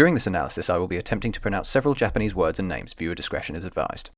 During this analysis, I will be attempting to pronounce several Japanese words and names. Viewer discretion is advised.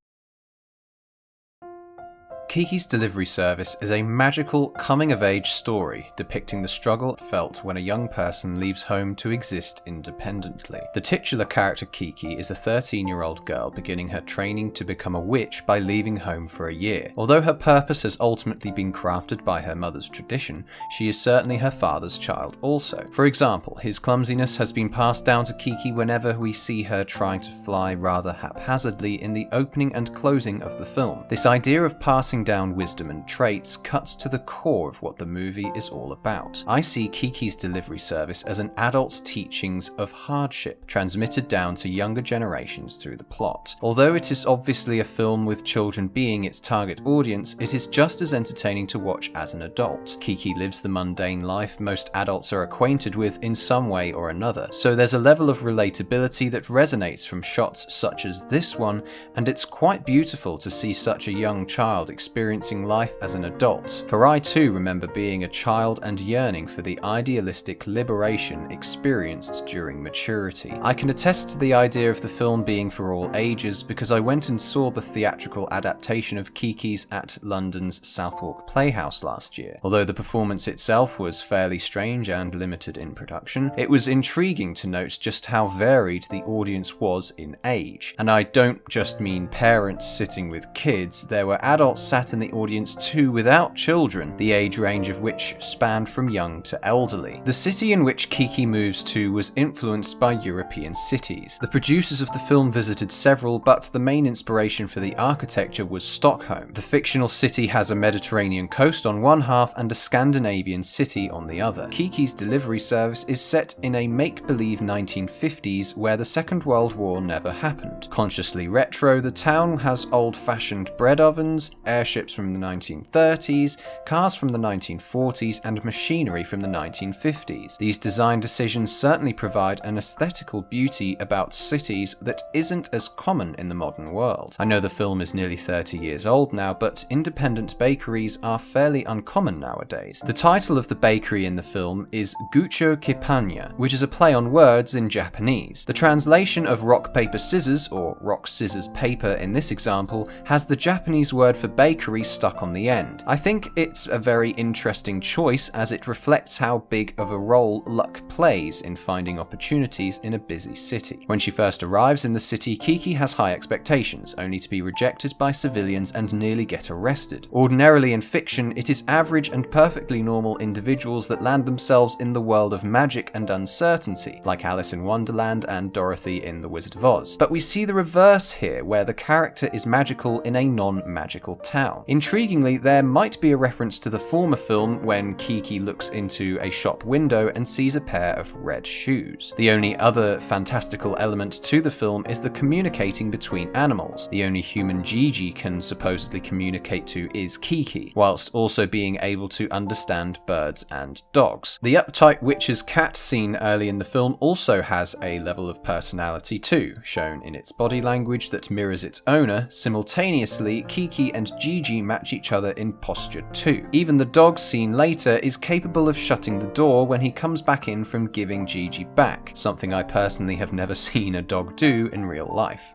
Kiki's Delivery Service is a magical coming-of-age story depicting the struggle felt when a young person leaves home to exist independently. The titular character Kiki is a 13-year-old girl beginning her training to become a witch by leaving home for a year. Although her purpose has ultimately been crafted by her mother's tradition, she is certainly her father's child also. For example, his clumsiness has been passed down to Kiki whenever we see her trying to fly rather haphazardly in the opening and closing of the film. This idea of passing down wisdom and traits cuts to the core of what the movie is all about. I see Kiki's Delivery Service as an adult's teachings of hardship transmitted down to younger generations through the plot. Although it is obviously a film with children being its target audience, it is just as entertaining to watch as an adult. Kiki lives the mundane life most adults are acquainted with in some way or another, so there's a level of relatability that resonates from shots such as this one, and it's quite beautiful to see such a young child experiencing life as an adult. For I too remember being a child and yearning for the idealistic liberation experienced during maturity. I can attest to the idea of the film being for all ages because I went and saw the theatrical adaptation of Kiki's at London's Southwark Playhouse last year. Although the performance itself was fairly strange and limited in production, it was intriguing to note just how varied the audience was in age. And I don't just mean parents sitting with kids, there were adults sat in the audience too without children, the age range of which spanned from young to elderly. The city in which Kiki moves to was influenced by European cities. The producers of the film visited several, but the main inspiration for the architecture was Stockholm. The fictional city has a Mediterranean coast on one half and a Scandinavian city on the other. Kiki's Delivery Service is set in a make-believe 1950s where the Second World War never happened. Consciously retro, the town has old-fashioned bread ovens, airships from the 1930s, cars from the 1940s, and machinery from the 1950s. These design decisions certainly provide an aesthetical beauty about cities that isn't as common in the modern world. I know the film is nearly 30 years old now, but independent bakeries are fairly uncommon nowadays. The title of the bakery in the film is Gucho Kipanya, which is a play on words in Japanese. The translation of rock, paper, scissors, or rock, scissors, paper in this example, has the Japanese word for bakery stuck on the end. I think it's a very interesting choice as it reflects how big of a role luck plays in finding opportunities in a busy city. When she first arrives in the city, Kiki has high expectations, only to be rejected by civilians and nearly get arrested. Ordinarily in fiction, it is average and perfectly normal individuals that land themselves in the world of magic and uncertainty, like Alice in Wonderland and Dorothy in The Wizard of Oz. But we see the reverse here, where the character is magical in a non-magical town. Intriguingly, there might be a reference to the former film when Kiki looks into a shop window and sees a pair of red shoes. The only other fantastical element to the film is the communicating between animals. The only human Gigi can supposedly communicate to is Kiki, whilst also being able to understand birds and dogs. The uptight witch's cat seen early in the film also has a level of personality too, shown in its body language that mirrors its owner. Simultaneously, Kiki and Gigi match each other in posture too. Even the dog seen later is capable of shutting the door when he comes back in from giving Gigi back, something I personally have never seen a dog do in real life.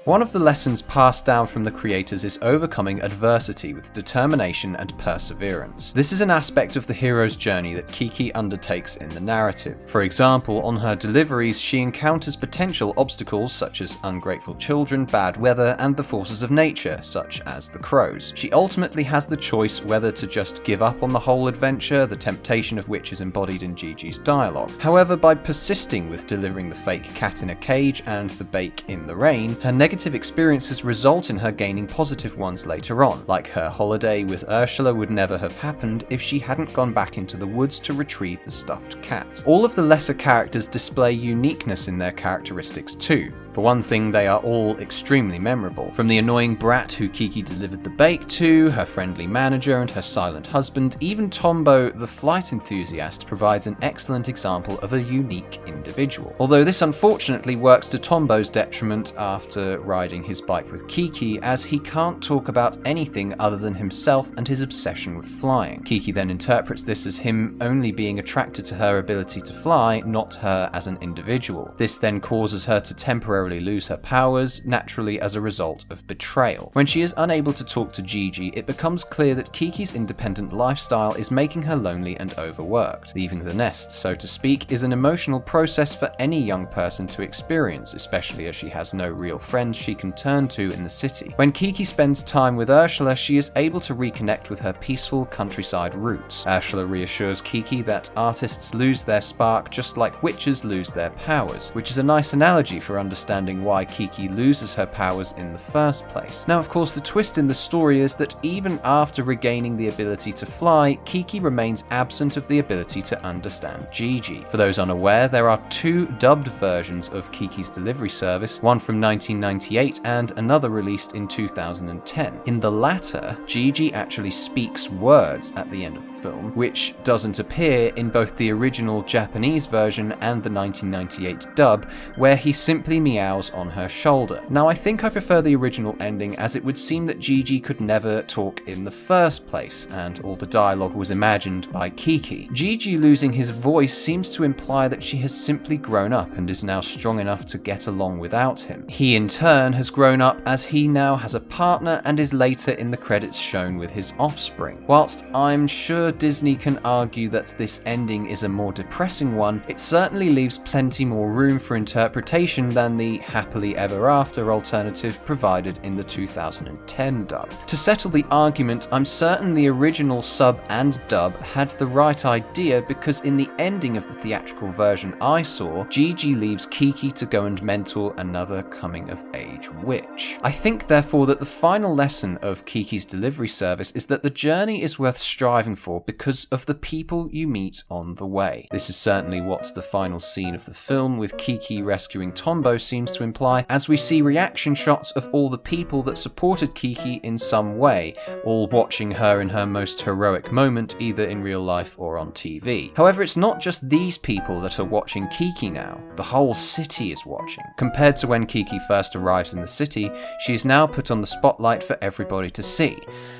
One of the lessons passed down from the creators is overcoming adversity with determination and perseverance. This is an aspect of the hero's journey that Kiki undertakes in the narrative. For example, on her deliveries, she encounters potential obstacles such as ungrateful children, bad weather, and the forces of nature, such as the crows. She ultimately has the choice whether to just give up on the whole adventure, the temptation of which is embodied in Gigi's dialogue. However, by persisting with delivering the fake cat in a cage and the bake in the rain, her negative experiences result in her gaining positive ones later on, like her holiday with Ursula would never have happened if she hadn't gone back into the woods to retrieve the stuffed cat. All of the lesser characters display uniqueness in their characteristics too. For one thing, they are all extremely memorable. From the annoying brat who Kiki delivered the bake to, her friendly manager and her silent husband, even Tombo, the flight enthusiast, provides an excellent example of a unique individual. Although this unfortunately works to Tombo's detriment after riding his bike with Kiki, as he can't talk about anything other than himself and his obsession with flying. Kiki then interprets this as him only being attracted to her ability to fly, not her as an individual. This then causes her to temporarily lose her powers, naturally as a result of betrayal. When she is unable to talk to Gigi, it becomes clear that Kiki's independent lifestyle is making her lonely and overworked. Leaving the nest, so to speak, is an emotional process for any young person to experience, especially as she has no real friends she can turn to in the city. When Kiki spends time with Ursula, she is able to reconnect with her peaceful countryside roots. Ursula reassures Kiki that artists lose their spark just like witches lose their powers, which is a nice analogy for understanding why Kiki loses her powers in the first place. Now, of course, the twist in the story is that even after regaining the ability to fly, Kiki remains absent of the ability to understand Gigi. For those unaware, there are two dubbed versions of Kiki's delivery service, one from 1998 and another released in 2010. In the latter, Gigi actually speaks words at the end of the film, which doesn't appear in both the original Japanese version and the 1998 dub, where he simply meows on her shoulder. Now, I think I prefer the original ending, as it would seem that Gigi could never talk in the first place, and all the dialogue was imagined by Kiki. Gigi losing his voice seems to imply that she has simply grown up and is now strong enough to get along without him. He in turn has grown up, as he now has a partner and is later in the credits shown with his offspring. Whilst I'm sure Disney can argue that this ending is a more depressing one, it certainly leaves plenty more room for interpretation than the happily ever after alternative provided in the 2010 dub. To settle the argument, I'm certain the original sub and dub had the right idea, because in the ending of the theatrical version I saw, Gigi leaves Kiki to go and mentor another coming-of-age witch. I think therefore that the final lesson of Kiki's delivery service is that the journey is worth striving for because of the people you meet on the way. This is certainly what the final scene of the film with Kiki rescuing Tombo seems to imply, as we see reaction shots of all the people that supported Kiki in some way, all watching her in her most heroic moment, either in real life or on TV. However, it's not just these people that are watching Kiki now. The whole city is watching. Compared to when Kiki first arrives in the city, she is now put on the spotlight for everybody to see,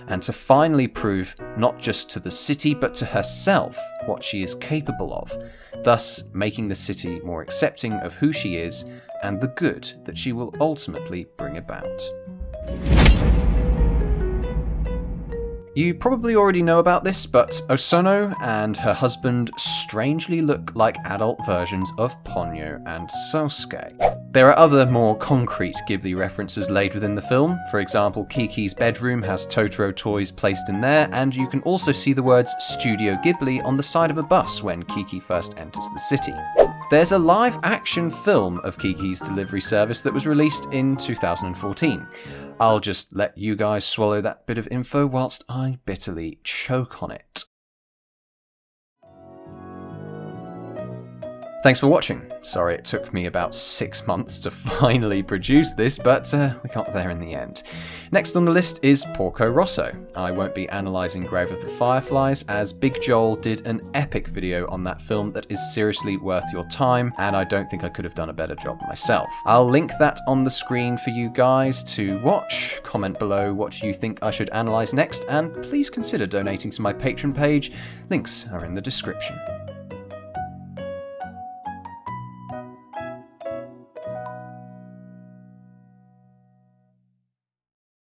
and to finally prove not just to the city but to herself what she is capable of, thus making the city more accepting of who she is and the good that she will ultimately bring about. You probably already know about this, but Osono and her husband strangely look like adult versions of Ponyo and Sosuke. There are other more concrete Ghibli references laid within the film. For example, Kiki's bedroom has Totoro toys placed in there, and you can also see the words Studio Ghibli on the side of a bus when Kiki first enters the city. There's a live-action film of Kiki's delivery service that was released in 2014. I'll just let you guys swallow that bit of info whilst I bitterly choke on it. Thanks for watching. Sorry it took me about 6 months to finally produce this, but we got there in the end. Next on the list is Porco Rosso. I won't be analysing Grave of the Fireflies, as Big Joel did an epic video on that film that is seriously worth your time, and I don't think I could have done a better job myself. I'll link that on the screen for you guys to watch. Comment below what you think I should analyse next, and please consider donating to my Patreon page. Links are in the description.